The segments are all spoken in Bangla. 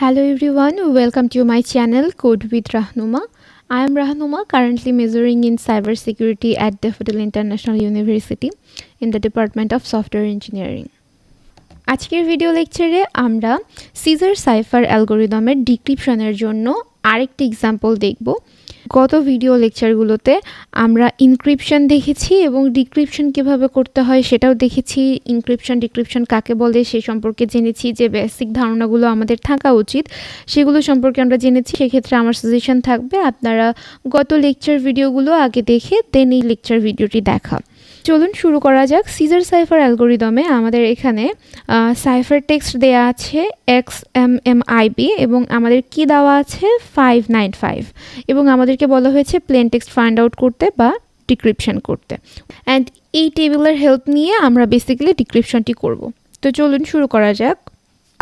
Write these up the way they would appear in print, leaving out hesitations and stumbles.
Hello everyone, welcome to my channel Code with Rahnuma. I am Rahnuma, currently majoring in cybersecurity at Daffodil International University in the Department of Software Engineering. আজকের ভিডিও লেকচারে আমরা সিজার সাইফার অ্যালগরিদমের ডিক্রিপশনের জন্য আরেকটি এক্সাম্পল দেখব। গত ভিডিও লেকচারগুলোতে আমরা ইনক্রিপশন দেখেছি এবং ডিক্রিপশন কিভাবে করতে হয় সেটাও দেখেছি। ডিক্রিপশন কাকে বলে সে সম্পর্কে জেনেছি, যে বেসিক ধারণাগুলো আমাদের থাকা উচিত সেগুলো সম্পর্কে আমরা জেনেছি। সেক্ষেত্রে আমার সাজেশন থাকবে আপনারা গত লেকচার ভিডিওগুলো আগে দেখে দেন এই লেকচার ভিডিওটি দেখা। চলুন শুরু করা যাক। সিজার সাইফার অ্যালগরিদমে আমাদের এখানে সাইফার টেক্সট দেয়া আছে XMMIB এবং আমাদের কি দেওয়া আছে 595 এবং আমাদেরকে বলা হয়েছে প্লেন টেক্সট ফাইন্ড আউট করতে বা ডিক্রিপশন করতে। অ্যান্ড এই টেবিলের হেল্প নিয়ে আমরা বেসিক্যালি ডিক্রিপশনটি করব। তো চলুন শুরু করা যাক।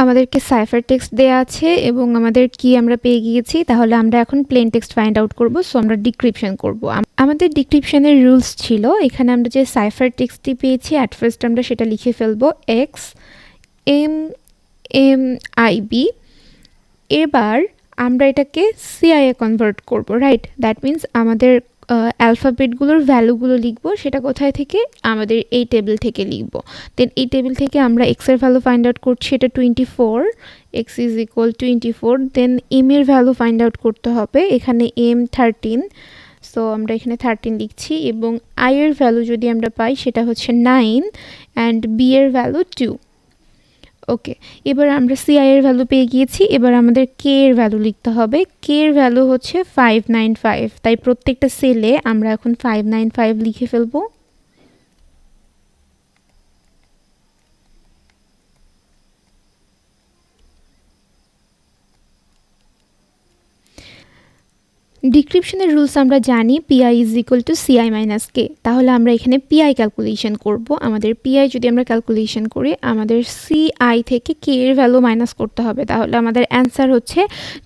আমাদেরকে সাইফার টেক্সট দেয়া আছে এবং আমাদের কি আমরা পেয়ে গিয়েছি, তাহলে আমরা এখন প্লেন টেক্সট ফাইন্ড আউট করব। সো আমরা ডিক্রিপশন করব। আমাদের ডিক্রিপশনের রুলস ছিল, এখানে আমরা যে সাইফার টেক্সটটি পেয়েছি অ্যাট ফার্স্ট আমরা সেটা লিখে ফেলবো XMMIB। এবার আমরা এটাকে সিআইএ কনভার্ট করব, রাইট? দ্যাট মিন্স আমাদের অ্যালফাবেটগুলোর ভ্যালুগুলো লিখবো, সেটা কোথায় থেকে? আমাদের এই টেবিল থেকে লিখবো। দেন এই টেবিল থেকে আমরা এক্সের ভ্যালু ফাইন্ড আউট করছি, এটা 24, x is equal 24। Then M এর ভ্যালু ফাইন্ড আউট করতে হবে, এখানে এম 13, সো আমরা এখানে 13 লিখছি। এবং আই এর ভ্যালু যদি আমরা পাই সেটা হচ্ছে 9 অ্যান্ড বি এর ভ্যালু 2। ওকে, এবার আমরা সিআই এর ভ্যালু পেয়ে গিয়েছি। এবার আমাদের কে এর ভ্যালু লিখতে হবে। কে এর ভ্যালু হচ্ছে 595, তাই প্রত্যেকটা সেলে আমরা এখন 595 লিখে ফেলবো। ডিক্রিপশনের রুলস আমরা জানি, P I is equal to C I minus K. তাহলে আমরা এখানে পিআই ক্যালকুলেশন করব। আমাদের পিআই যদি আমরা ক্যালকুলেশন করি, আমাদের সিআই থেকে কে এর ভ্যালু মাইনাস করতে হবে। তাহলে আমাদের অ্যান্সার হচ্ছে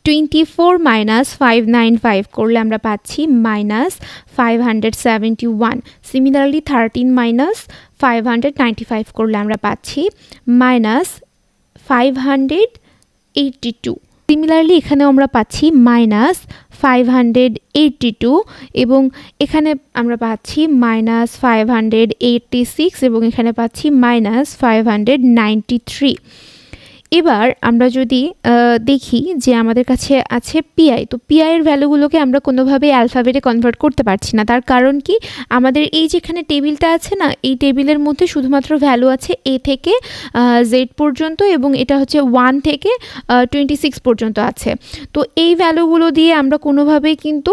24 মাইনাস 595 করলে আমরা পাচ্ছি মাইনাস 571। সিমিলারলি 13 মাইনাস 595 করলে আমরা পাচ্ছি মাইনাস 582। সিমিলারলি এখানেও আমরা পাচ্ছি মাইনাস 582 এবং এখানে আমরা পাচ্ছি মাইনাস 586 এবং এখানে পাচ্ছি মাইনাস 593। এবার আমরা যদি দেখি যে আমাদের কাছে আছে পিআই, তো পিআই এর ভ্যালুগুলোকে আমরা কোনোভাবেই অ্যালফাবেটে কনভার্ট করতে পারছি না। তার কারণ কি, আমাদের এই যেখানে টেবিলটা আছে না, এই টেবিলের মধ্যে শুধুমাত্র ভ্যালু আছে এ থেকে জেড পর্যন্ত এবং এটা হচ্ছে 1 থেকে 26 পর্যন্ত আছে। তো এই ভ্যালুগুলো দিয়ে আমরা কোনোভাবেই কিন্তু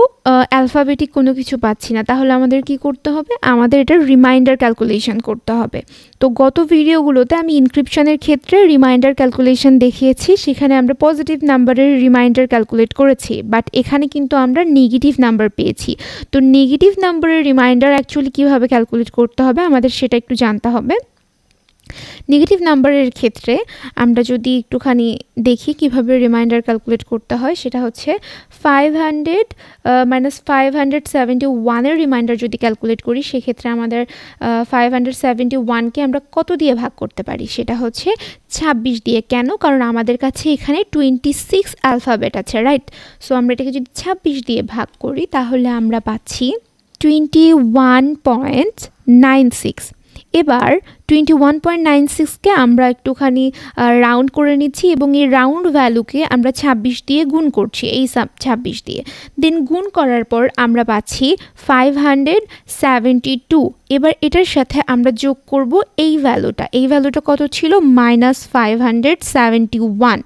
অ্যালফাবেটিক কোনো কিছু পাচ্ছি না। তাহলে আমাদের কি করতে হবে? আমাদের এটা রিমাইন্ডার ক্যালকুলেশন করতে হবে। তো গত ভিডিওগুলোতে আমি ইনক্রিপশনের ক্ষেত্রে রিমাইন্ডার ক্যালকুলেশন দেখিয়েছি, সেখানে আমরা পজিটিভ নাম্বারের রিমাইন্ডার ক্যালকুলেট করেছি, বাট এখানে কিন্তু আমরা নেগেটিভ নাম্বার পেয়েছি। তো নেগেটিভ নাম্বারের রিমাইন্ডার অ্যাকচুয়ালি কীভাবে ক্যালকুলেট করতে হবে আমাদের সেটা একটু জানতে হবে। নেগেটিভ নাম্বারের ক্ষেত্রে আমরা যদি একটুখানি দেখি কিভাবে রিমাইন্ডার ক্যালকুলেট করতে হয়, সেটা হচ্ছে 500 মাইনাস 571-এর রিমাইন্ডার যদি ক্যালকুলেট করি, সেক্ষেত্রে আমাদের 571কে আমরা কত দিয়ে ভাগ করতে পারি? সেটা হচ্ছে 26 দিয়ে। কেন? কারণ আমাদের কাছে এখানে 26 অ্যালফাবেট আছে, রাইট? সো আমরা এটাকে যদি 26 দিয়ে ভাগ করি তাহলে আমরা পাচ্ছি 21.96। এবার 21.96কে আমরা একটুখানি রাউন্ড করে নিচ্ছি এবং এই রাউন্ড ভ্যালুকে আমরা 26 দিয়ে গুণ করছি, এই 26 দিয়ে। দেন গুণ করার পর আমরা পাচ্ছি 572। এবার এটার সাথে আমরা যোগ করব এই ভ্যালুটা। এই ভ্যালুটা কত ছিল? মাইনাস 571।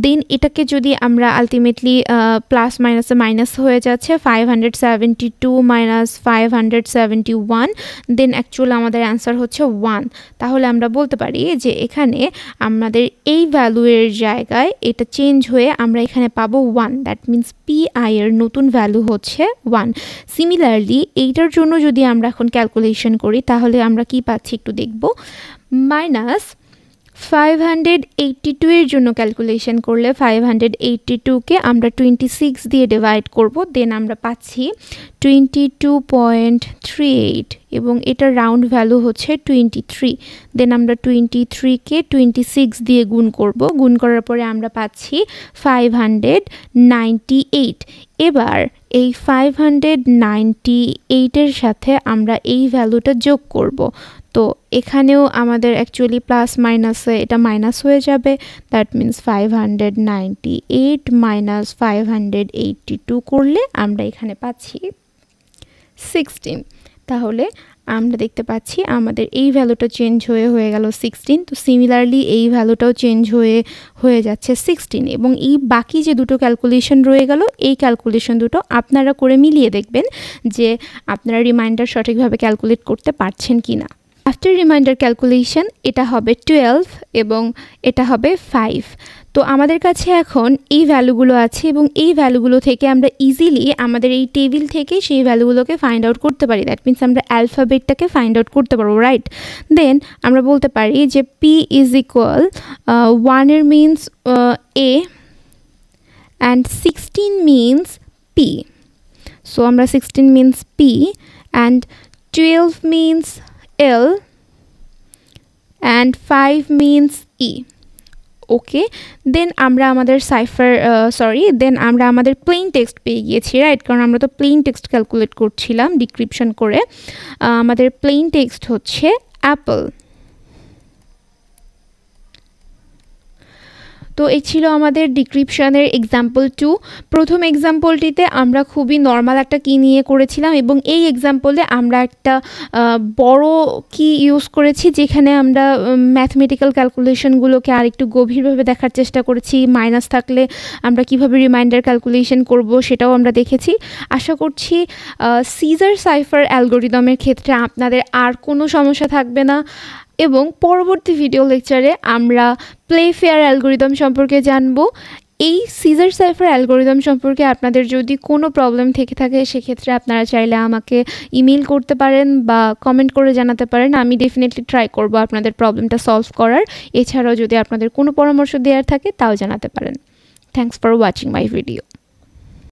দেন এটাকে যদি আমরা আলটিমেটলি প্লাস মাইনাসে মাইনাস হয়ে যাচ্ছে, 572 মাইনাস 571, দেন অ্যাকচুয়ালি আমাদের অ্যান্সার হচ্ছে 1। তাহলে আমরা বলতে পারি যে এখানে আমাদের এই ভ্যালুয়ের জায়গায় এটা চেঞ্জ হয়ে আমরা এখানে পাবো 1। দ্যাট মিন্স পিআই এর নতুন ভ্যালু হচ্ছে 1। সিমিলারলি এইটার জন্য যদি আমরা এখন ক্যালকুলেশন করি তাহলে আমরা কি পাচ্ছি একটু দেখব। মাইনাস 582 এর জন্য ক্যালকুলেশন করলে 582কে আমরা 26 দিয়ে ডিভাইড করব, দেন আমরা পাচ্ছি 22.38 এবং এটার রাউন্ড ভ্যালু হচ্ছে 23। দেন আমরা 23কে 26 দিয়ে গুণ করব, গুণ করার পরে আমরা পাচ্ছি 598। এবার এই 598 এর সাথে আমরা এই ভ্যালুটা যোগ করব। তো এখানেও আমাদের অ্যাকচুয়ালি প্লাস মাইনাসে এটা মাইনাস হয়ে যাবে, দ্যাট মিন্স 598 মাইনাস 582 করলে আমরা এখানে পাচ্ছি 16। তাহলে আমরা দেখতে পাচ্ছি আমাদের এই ভ্যালুটা চেঞ্জ হয়ে গেল 16। তো সিমিলারলি এই ভ্যালুটাও চেঞ্জ হয়ে যাচ্ছে 16 এবং এই বাকি যে দুটো ক্যালকুলেশন রয়ে গেল এই ক্যালকুলেশন দুটো আপনারা করে মিলিয়ে দেখবেন যে আপনারা রিমাইন্ডার সঠিকভাবে ক্যালকুলেট করতে পারছেন কি না। আফটার রিমাইন্ডার ক্যালকুলেশন এটা হবে 12 এবং এটা হবে 5। তো আমাদের কাছে এখন এই ভ্যালুগুলো আছে এবং এই ভ্যালুগুলো থেকে আমরা ইজিলি আমাদের এই টেবিল থেকে সেই ভ্যালুগুলোকে ফাইন্ড আউট করতে পারি। দ্যাট মিন্স আমরা অ্যালফাবেটটাকে ফাইন্ড আউট করতে পারবো, রাইট? দেন আমরা বলতে পারি যে পি ইজ ইকুয়াল 1 এর means a and 16 means P. So আমরা 16 means P and 12 means L and 5 means E. ওকে, দেন আমরা আমাদের দেন আমরা আমাদের প্লেন টেক্সট পেয়ে গিয়েছি, রাইট? কারণ আমরা তো প্লেন টেক্সট ক্যালকুলেট করছিলাম ডিক্রিপশন করে। আমাদের প্লেন টেক্সট হচ্ছে অ্যাপল। তো এই ছিল আমাদের ডিক্রিপশনের এক্সাম্পল 2। প্রথম এক্সাম্পলটিতে আমরা খুবই নর্মাল একটা কি নিয়ে করেছিলাম এবং এই এক্সাম্পলে আমরা একটা বড় কি ইউজ করেছি, যেখানে আমরা ম্যাথমেটিক্যাল ক্যালকুলেশনগুলোকে আর একটু গভীরভাবে দেখার চেষ্টা করেছি। মাইনাস থাকলে আমরা কিভাবে রিমাইন্ডার ক্যালকুলেশন করব সেটাও আমরা দেখেছি। আশা করছি সিজার সাইফার অ্যালগোরিদমের ক্ষেত্রে আপনাদের আর কোনো সমস্যা থাকবে না এবং পরবর্তী ভিডিও লেকচারে আমরা প্লে ফেয়ার অ্যালগোরিদম সম্পর্কে জানব। এই সিজার সাইফার অ্যালগোরিদম সম্পর্কে আপনাদের যদি কোনো প্রবলেম থেকে থাকে সেক্ষেত্রে আপনারা চাইলে আমাকে ইমেল করতে পারেন বা কমেন্ট করে জানাতে পারেন। আমি ডেফিনেটলি ট্রাই করব আপনাদের প্রবলেমটা সলভ করার। এছাড়াও যদি আপনাদের কোনো পরামর্শ দেওয়ার থাকে তাও জানাতে পারেন। Thanks for watching my video.